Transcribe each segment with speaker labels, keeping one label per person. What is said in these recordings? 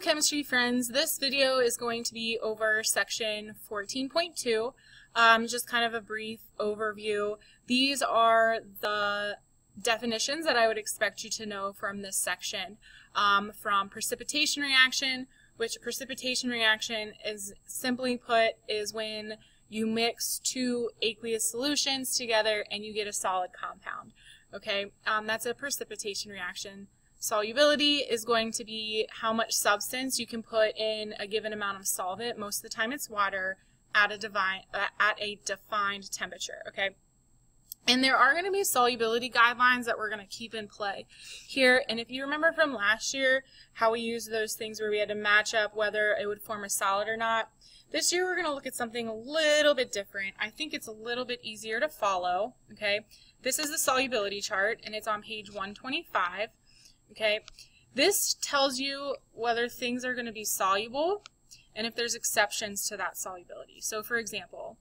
Speaker 1: chemistry friends. This video is going to be over section 14.2, just kind of a brief overview. These are the definitions that I would expect you to know from this section. From precipitation reaction, which a precipitation reaction is simply put is when you mix two aqueous solutions together and you get a solid compound. Okay, that's a precipitation reaction. Solubility is going to be how much substance you can put in a given amount of solvent. Most of the time it's water at a defined temperature, okay? And there are going to be solubility guidelines that we're going to keep in play here. And if you remember from last year how we used those things where we had to match up whether it would form a solid or not, this year we're going to look at something a little bit different. I think it's a little bit easier to follow, okay? This is the solubility chart, and it's on page 125. Okay, this tells you whether things are going to be soluble and if there's exceptions to that solubility. So for example,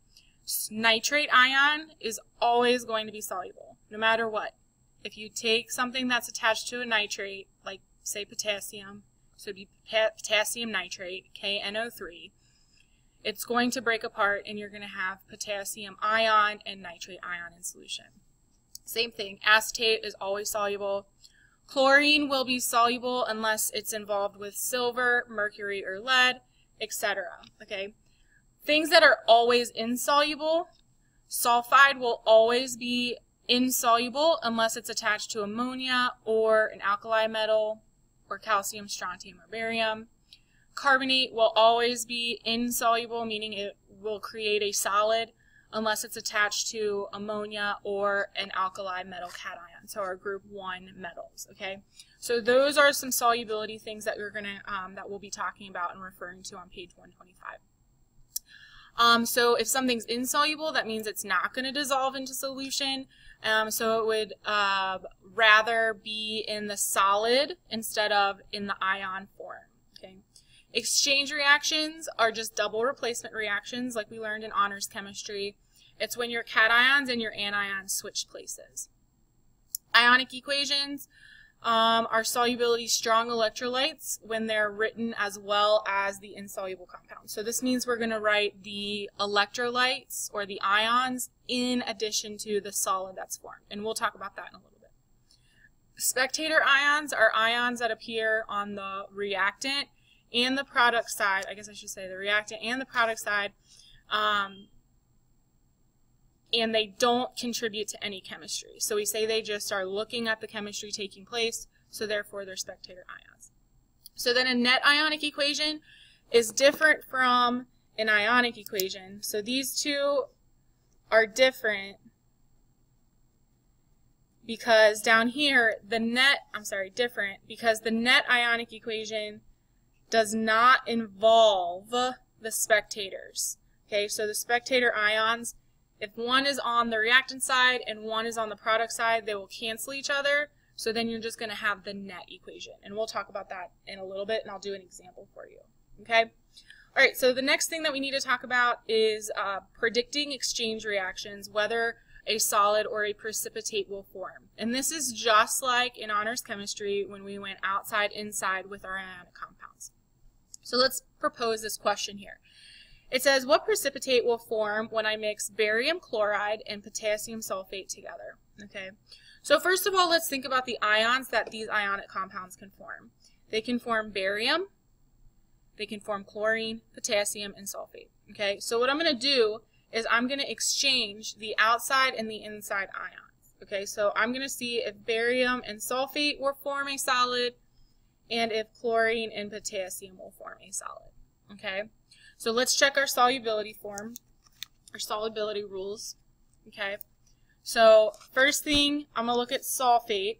Speaker 1: nitrate ion is always going to be soluble, no matter what. If you take something that's attached to a nitrate, like say potassium, so it'd be potassium nitrate, KNO3, it's going to break apart and you're going to have potassium ion and nitrate ion in solution. Same thing, acetate is always soluble. Chlorine will be soluble unless it's involved with silver, mercury, or lead, etc. Okay? Things that are always insoluble, sulfide will always be insoluble unless it's attached to ammonia or an alkali metal or calcium, strontium, or barium. Carbonate will always be insoluble, meaning it will create a solid unless it's attached to ammonia or an alkali metal cation, so our group 1 metals, okay? So those are some solubility things that we're gonna that we'll be talking about and referring to on page 125. So if something's insoluble, that means it's not going to dissolve into solution, so it would rather be in the solid instead of in the ion form, okay? Exchange reactions are just double replacement reactions like we learned in honors chemistry. It's when your cations and your anions switch places. Ionic equations are solubility strong electrolytes when they're written as well as the insoluble compounds. So this means we're going to write the electrolytes or the ions in addition to the solid that's formed. And we'll talk about that in a little bit. Spectator ions are ions that appear on the reactant and the product side, I guess I should say the reactant and the product side, and they don't contribute to any chemistry. So we say they just are looking at the chemistry taking place, so therefore they're spectator ions. So then a net ionic equation is different from an ionic equation. So these two are different because down here, different because the net ionic equation does not involve the spectators. Okay, so the spectator ions, if one is on the reactant side and one is on the product side, they will cancel each other. So then you're just going to have the net equation. And we'll talk about that in a little bit, and I'll do an example for you. Okay? All right, so the next thing that we need to talk about is predicting exchange reactions, whether a solid or a precipitate will form. And this is just like in honors chemistry when we went outside, inside with our ionic compounds. So let's propose this question here. It says, what precipitate will form when I mix barium chloride and potassium sulfate together? Okay. So first of all, let's think about the ions that these ionic compounds can form. They can form barium, they can form chlorine, potassium, and sulfate. Okay. So what I'm going to do is I'm going to exchange the outside and the inside ions. Okay. So I'm going to see if barium and sulfate will form a solid and if chlorine and potassium will form a solid. Okay. So let's check our solubility form, our solubility rules. Okay. So first thing, I'm going to look at sulfate.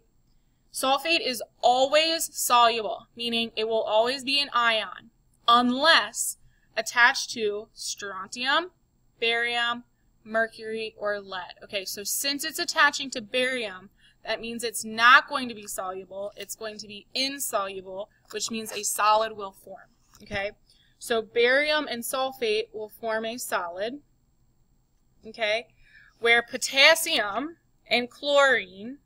Speaker 1: Sulfate is always soluble, meaning it will always be an ion unless attached to strontium, barium, mercury, or lead. Okay, so since it's attaching to barium, that means it's not going to be soluble. It's going to be insoluble, which means a solid will form. Okay, so barium and sulfate will form a solid. Okay, where potassium and chlorine,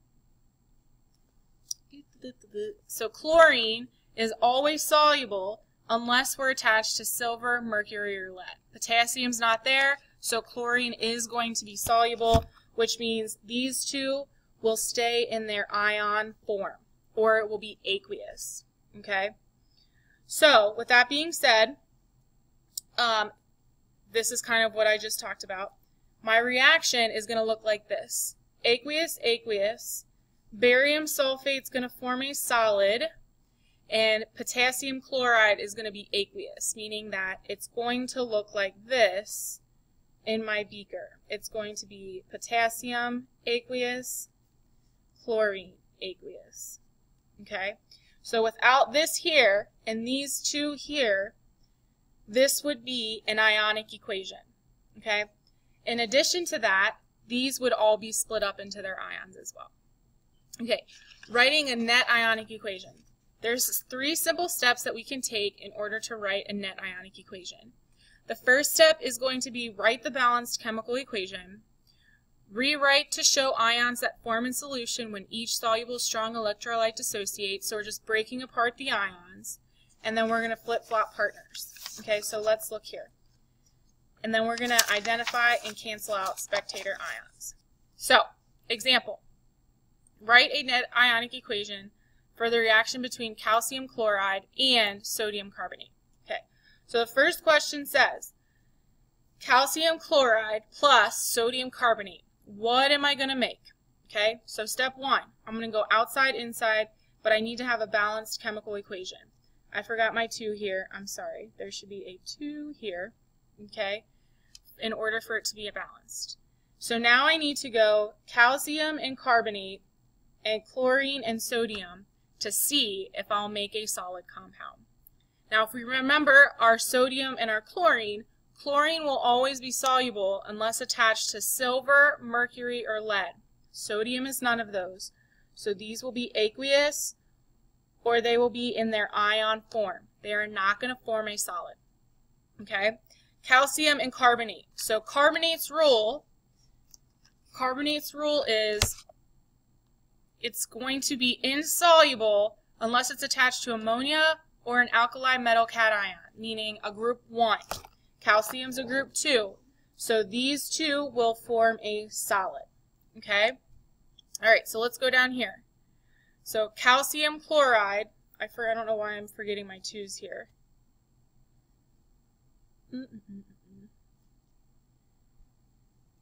Speaker 1: so chlorine is always soluble, unless we're attached to silver, mercury, or lead. Potassium's not there, so chlorine is going to be soluble, which means these two will stay in their ion form, or it will be aqueous. Okay? So, with that being said, this is kind of what I just talked about. My reaction is going to look like this. Aqueous, aqueous. Barium sulfate is going to form a solid, and potassium chloride is going to be aqueous, meaning that it's going to look like this in my beaker. It's going to be potassium aqueous, chlorine aqueous. Okay? So without this here and these two here, this would be an ionic equation. Okay? In addition to that, these would all be split up into their ions as well. Okay, writing a net ionic equation. There's 3 simple steps that we can take in order to write a net ionic equation. The first step is going to be write the balanced chemical equation, rewrite to show ions that form in solution when each soluble strong electrolyte dissociates, so we're just breaking apart the ions, and then we're going to flip-flop partners. Okay, so let's look here. And then we're going to identify and cancel out spectator ions. So, example. Write a net ionic equation for the reaction between calcium chloride and sodium carbonate. Okay, so the first question says, calcium chloride plus sodium carbonate. What am I going to make? Okay, so step 1, I'm going to go outside, inside, but I need to have a balanced chemical equation. I forgot my 2 here. I'm sorry. There should be a 2 here, okay, in order for it to be balanced. So now I need to go calcium and carbonate and chlorine and sodium to see if I'll make a solid compound. Now if we remember our sodium and our chlorine, chlorine will always be soluble unless attached to silver, mercury, or lead. Sodium is none of those. So these will be aqueous, or they will be in their ion form. They are not going to form a solid. Okay? Calcium and carbonate. So carbonate's rule is it's going to be insoluble unless it's attached to ammonia or an alkali metal cation, meaning a group 1. Calcium's a group 2. So these two will form a solid. Okay? Alright, so let's go down here. So calcium chloride, I don't know why I'm forgetting my 2's here.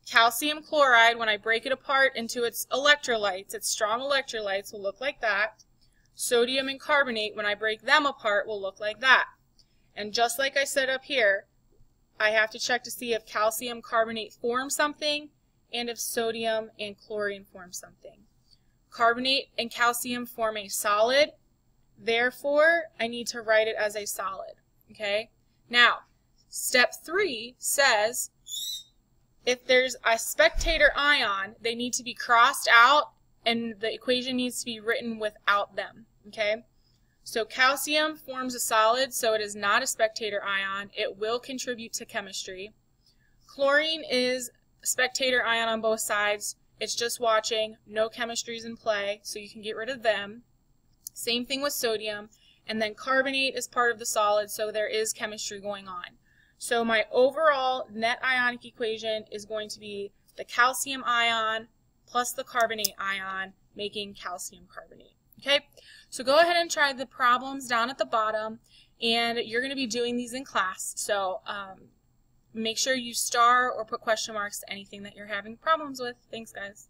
Speaker 1: Calcium chloride, when I break it apart into its electrolytes, its strong electrolytes, will look like that. Sodium and carbonate, when I break them apart, will look like that. And just like I said up here, I have to check to see if calcium carbonate forms something and if sodium and chlorine form something. Carbonate and calcium form a solid, therefore I need to write it as a solid. Okay? Now, step 3 says if there's a spectator ion, they need to be crossed out and the equation needs to be written without them. Okay? So calcium forms a solid, so it is not a spectator ion. It will contribute to chemistry. Chlorine is a spectator ion on both sides. It's just watching. No chemistry is in play, so you can get rid of them. Same thing with sodium. And then carbonate is part of the solid, so there is chemistry going on. So my overall net ionic equation is going to be the calcium ion plus the carbonate ion, making calcium carbonate. Okay, so go ahead and try the problems down at the bottom, and you're going to be doing these in class. So make sure you star or put question marks to anything that you're having problems with. Thanks, guys.